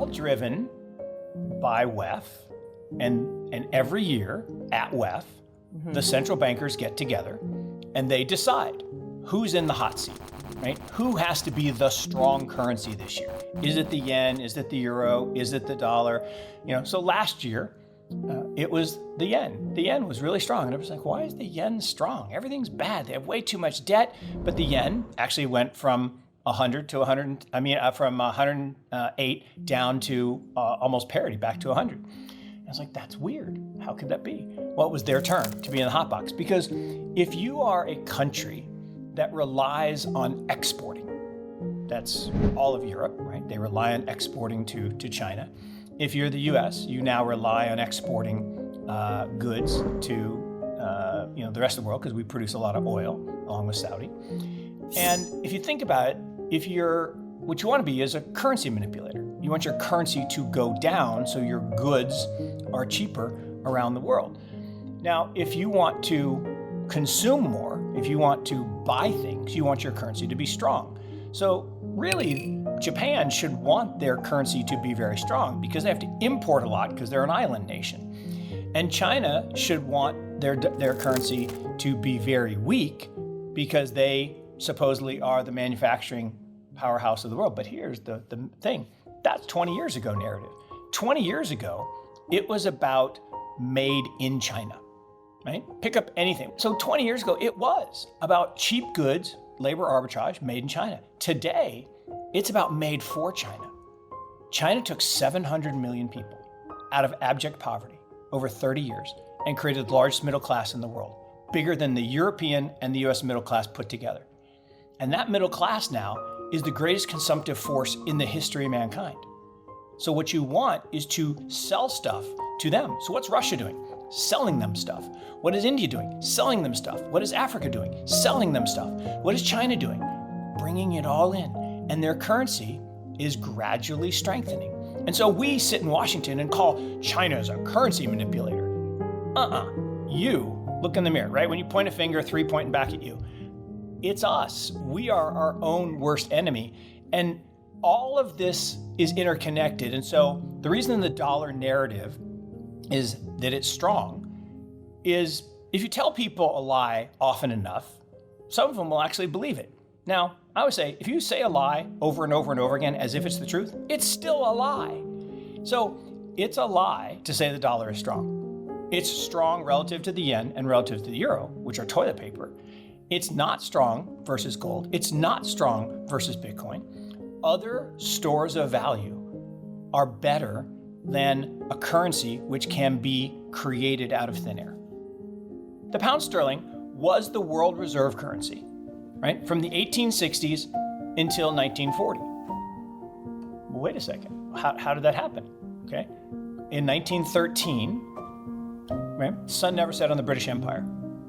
all driven by WEF, and every year at WEF, the central bankers get together and they decide who's in the hot seat, right? Who has to be the strong currency this year? Is it the yen? Is it the euro? Is it the dollar? So last year, it was the yen. The yen was really strong. And it was like, why is the yen strong? Everything's bad. They have way too much debt. But the yen actually went from 100 to 100, from 108 down to almost parity, back to 100. I was like, that's weird. How could that be? Well, it was their turn to be in the hot box. Because if you are a country that relies on exporting, that's all of Europe, right? They rely on exporting to China. If you're the US, you now rely on exporting goods to the rest of the world because we produce a lot of oil along with Saudi. And if you think about it, what you want to be is a currency manipulator. You want your currency to go down so your goods are cheaper around the world. Now, if you want to consume more, if you want to buy things, you want your currency to be strong. So really, Japan should want their currency to be very strong because they have to import a lot because they're an island nation. And China should want their currency to be very weak because they supposedly are the manufacturing powerhouse of the world. But here's the thing. That's 20 years ago narrative. 20 years ago, it was about made in China, right? Pick up anything. So 20 years ago, it was about cheap goods, labor arbitrage, made in China. Today, it's about made for China. China took 700 million people out of abject poverty over 30 years and created the largest middle class in the world, bigger than the European and the US middle class put together. And that middle class now is the greatest consumptive force in the history of mankind. So what you want is to sell stuff to them. So what's Russia doing? Selling them stuff. What is India doing? Selling them stuff. What is Africa doing? Selling them stuff. What is China doing? Bringing it all in. And their currency is gradually strengthening. And so we sit in Washington and call China as a currency manipulator. You look in the mirror, right? When you point a finger, three pointing back at you. It's us. We are our own worst enemy. And all of this is interconnected. And so the reason the dollar narrative is that it's strong is if you tell people a lie often enough, some of them will actually believe it. Now, I would say if you say a lie over and over and over again as if it's the truth, it's still a lie. So it's a lie to say the dollar is strong. It's strong relative to the yen and relative to the euro, which are toilet paper. It's not strong versus gold. It's not strong versus Bitcoin. Other stores of value are better than a currency which can be created out of thin air. The pound sterling was the world reserve currency, right? From the 1860s until 1940. Well, wait a second. How did that happen? Okay. In 1913, right, the sun never set on the British Empire.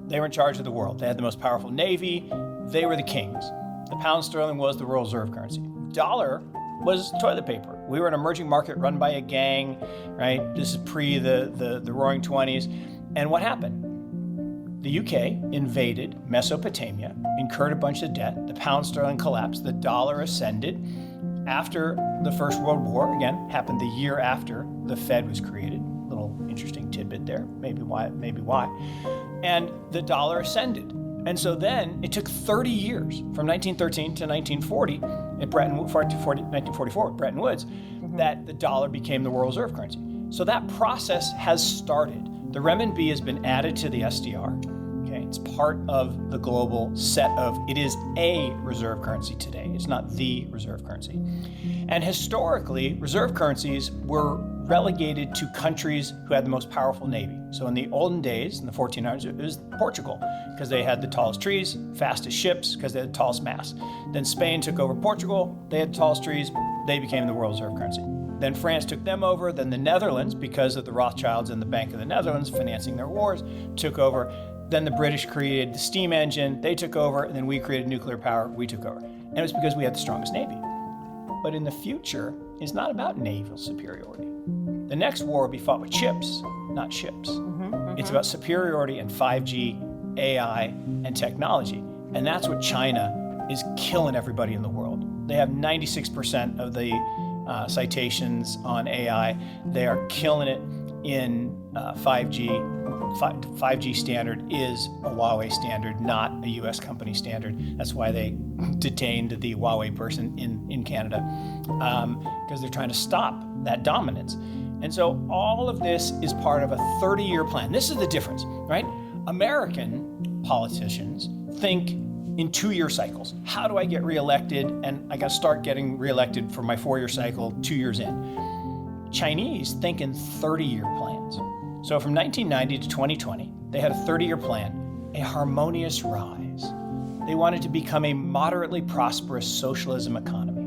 They were in charge of the world. They had the most powerful navy. They were the kings. The pound sterling was the world reserve currency. Dollar was toilet paper. We were an emerging market run by a gang, right? This is pre the Roaring 20s. And what happened? The UK invaded Mesopotamia, incurred a bunch of debt. The pound sterling collapsed. The dollar ascended. After the First World War, again, happened the year after the Fed was created. Little interesting tidbit there. Maybe why. And the dollar ascended. And so then it took 30 years from 1913 to 1940 at 1944 at Bretton Woods, that the dollar became the world reserve currency. So that process has started. The renminbi has been added to the SDR. Okay, it's part of the global set of, it is a reserve currency today. It's not the reserve currency. And historically, reserve currencies were relegated to countries who had the most powerful navy. So in the olden days, in the 1400s, it was Portugal, because they had the tallest trees, fastest ships, because they had the tallest masts. Then Spain took over Portugal, they had the tallest trees, they became the world reserve currency. Then France took them over, then the Netherlands, because of the Rothschilds and the Bank of the Netherlands financing their wars, took over. Then the British created the steam engine, they took over, and then we created nuclear power, we took over. And it was because we had the strongest navy. But in the future, it's not about naval superiority. The next war will be fought with chips, not ships. It's about superiority in 5G, AI, and technology. And that's what China is killing everybody in the world. They have 96% of the citations on AI. They are killing it in 5G. 5G standard is a Huawei standard, not a US company standard. That's why they detained the Huawei person in Canada, because they're trying to stop that dominance. And so all of this is part of a 30-year plan. This is the difference, right? American politicians think in 2-year cycles. How do I get reelected? And I got to start getting reelected for my 4-year cycle 2 years in. Chinese think in 30-year plans. So from 1990 to 2020, they had a 30-year plan, a harmonious rise. They wanted to become a moderately prosperous socialism economy.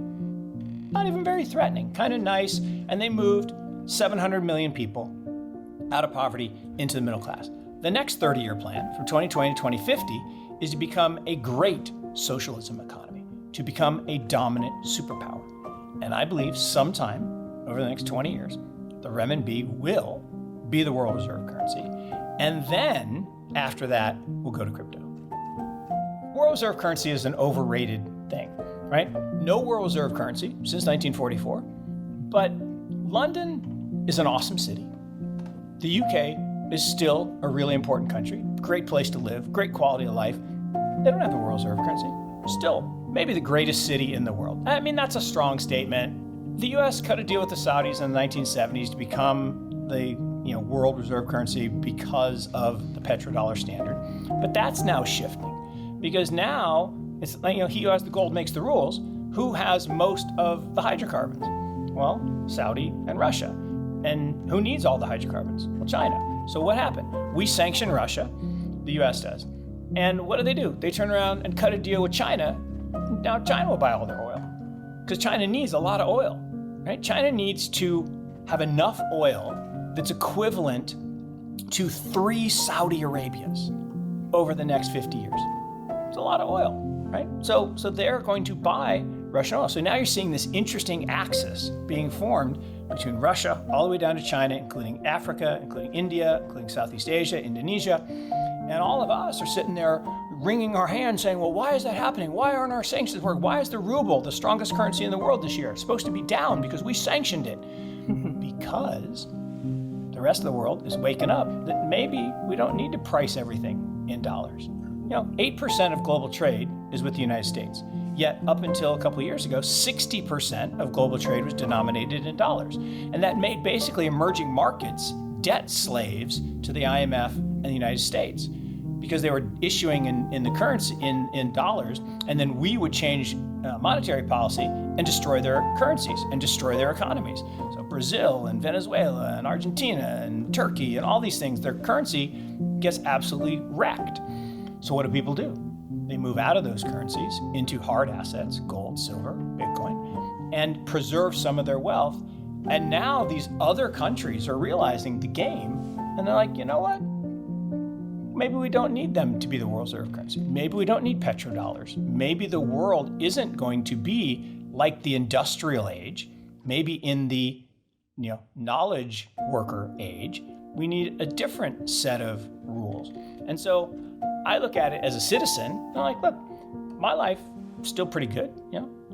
Not even very threatening, kind of nice, and they moved 700 million people out of poverty into the middle class. The next 30-year plan, from 2020 to 2050, is to become a great socialism economy, to become a dominant superpower. And I believe sometime over the next 20 years, the renminbi will be the world reserve currency. And then, after that, we'll go to crypto. World reserve currency is an overrated thing, right? No world reserve currency since 1944, but London is an awesome city. The UK is still a really important country, great place to live, great quality of life. They don't have the world reserve currency. Still, maybe the greatest city in the world. I mean, that's a strong statement. The US cut a deal with the Saudis in the 1970s to become the world reserve currency because of the petrodollar standard. But that's now shifting, because now it's like, he who has the gold makes the rules. Who has most of the hydrocarbons? Well, Saudi and Russia. And who needs all the hydrocarbons? Well, China. So what happened? We sanction Russia, the US does. And what do? They turn around and cut a deal with China. Now China will buy all their oil, because China needs a lot of oil, right? China needs to have enough oil that's equivalent to 3 Saudi Arabias over the next 50 years. It's a lot of oil, right? So they're going to buy Russian oil. So now you're seeing this interesting axis being formed between Russia all the way down to China, including Africa, including India, including Southeast Asia, Indonesia. And all of us are sitting there wringing our hands saying, well, why is that happening? Why aren't our sanctions working? Why is the ruble, the strongest currency in the world this year, supposed to be down because we sanctioned it? Because the rest of the world is waking up that maybe we don't need to price everything in dollars. 8% of global trade is with the United States. Yet up until a couple of years ago, 60% of global trade was denominated in dollars. And that made basically emerging markets debt slaves to the IMF and the United States, because they were issuing in the currency in dollars, and then we would change monetary policy and destroy their currencies and destroy their economies. So Brazil and Venezuela and Argentina and Turkey and all these things, their currency gets absolutely wrecked. So what do people do? They move out of those currencies into hard assets, gold, silver, Bitcoin, and preserve some of their wealth. And now these other countries are realizing the game, and they're like, you know what? Maybe we don't need them to be the world reserve currency. Maybe we don't need petrodollars. Maybe the world isn't going to be like the industrial age. Maybe in the knowledge worker age, we need a different set of rules. And so I look at it as a citizen, and I'm like, look, my life is still pretty good.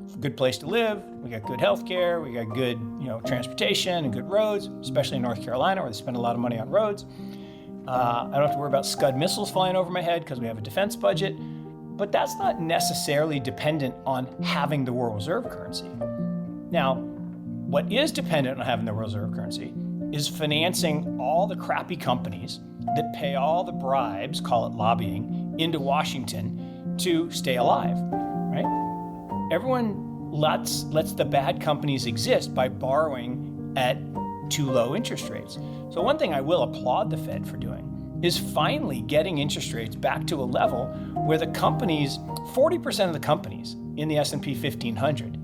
It's a good place to live. We got good health care. We got good transportation and good roads, especially in North Carolina, where they spend a lot of money on roads. I don't have to worry about Scud missiles flying over my head because we have a defense budget. But that's not necessarily dependent on having the world reserve currency. Now, what is dependent on having the world reserve currency is financing all the crappy companies that pay all the bribes, call it lobbying, into Washington to stay alive, right? Everyone lets the bad companies exist by borrowing at too low interest rates. So one thing I will applaud the Fed for doing is finally getting interest rates back to a level where the companies, 40% of the companies in the S&P 1500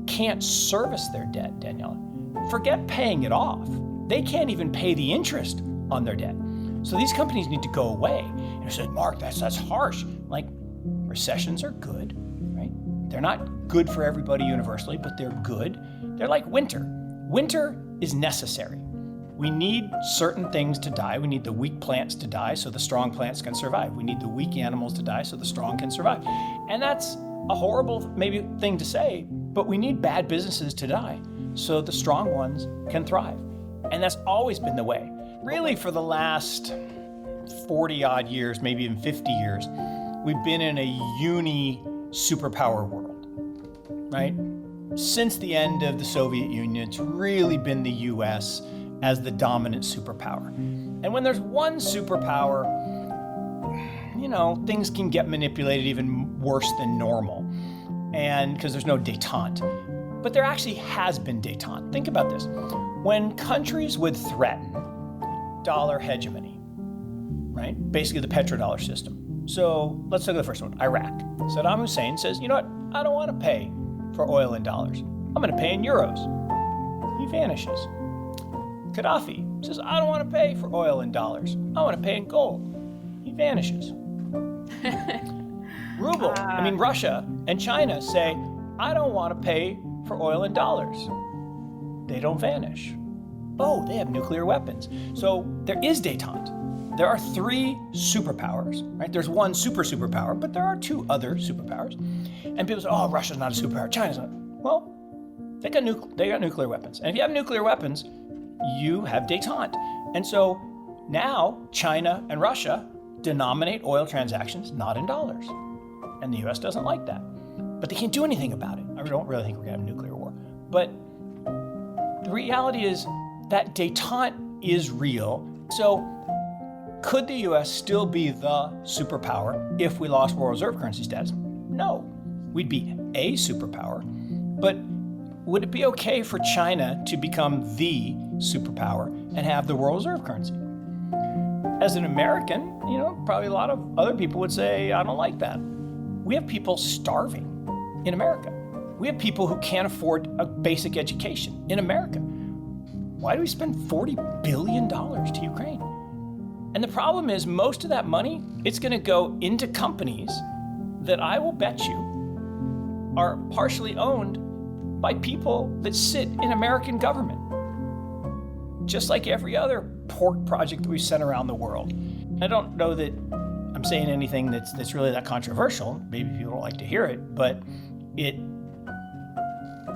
can't service their debt, Daniela. Forget paying it off. They can't even pay the interest on their debt. So these companies need to go away. And I said, Mark, that's harsh. Like, recessions are good, right? They're not good for everybody universally, but they're good. They're like winter. Winter is necessary. We need certain things to die. We need the weak plants to die so the strong plants can survive. We need the weak animals to die so the strong can survive. And that's a horrible maybe thing to say, but we need bad businesses to die so the strong ones can thrive. And that's always been the way. Really, for the last 40 odd years, maybe even 50 years, we've been in a superpower world, right? Since the end of the Soviet Union, it's really been the US as the dominant superpower. And when there's one superpower, things can get manipulated even worse than normal. And because there's no détente. But there actually has been détente. Think about this. When countries would threaten dollar hegemony, right? Basically the petrodollar system. So let's look at the first one, Iraq. Saddam Hussein says, you know what? I don't want to pay for oil in dollars. I'm going to pay in euros. He vanishes. Gaddafi says, I don't want to pay for oil in dollars. I want to pay in gold. He vanishes. Russia and China say, I don't want to pay for oil in dollars. They don't vanish. Oh, they have nuclear weapons. So there is détente. There are 3 superpowers, right? There's one superpower, but there are 2 other superpowers. And people say, oh, Russia's not a superpower, China's not. Well, they got nuclear weapons. And if you have nuclear weapons, you have détente. And so now China and Russia denominate oil transactions not in dollars. And the US doesn't like that. But they can't do anything about it. I don't really think we're going to have a nuclear war. But the reality is that détente is real. So could the US still be the superpower if we lost world reserve currency status? No. We'd be a superpower. But would it be okay for China to become the superpower and have the world reserve currency? As an American, probably a lot of other people would say, I don't like that. We have people starving in America. We have people who can't afford a basic education in America. Why do we spend $40 billion to Ukraine? And the problem is most of that money, it's going to go into companies that I will bet you are partially owned by people that sit in American government. Just like every other pork project that we've sent around the world. I don't know that I'm saying anything that's really that controversial. Maybe people don't like to hear it, but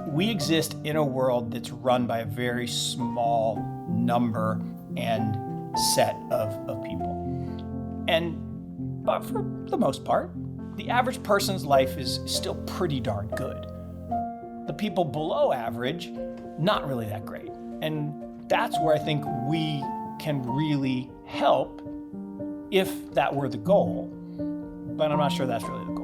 we exist in a world that's run by a very small number and set of people. But for the most part, the average person's life is still pretty darn good. The people below average, not really that great. And that's where I think we can really help if that were the goal. But I'm not sure that's really the goal.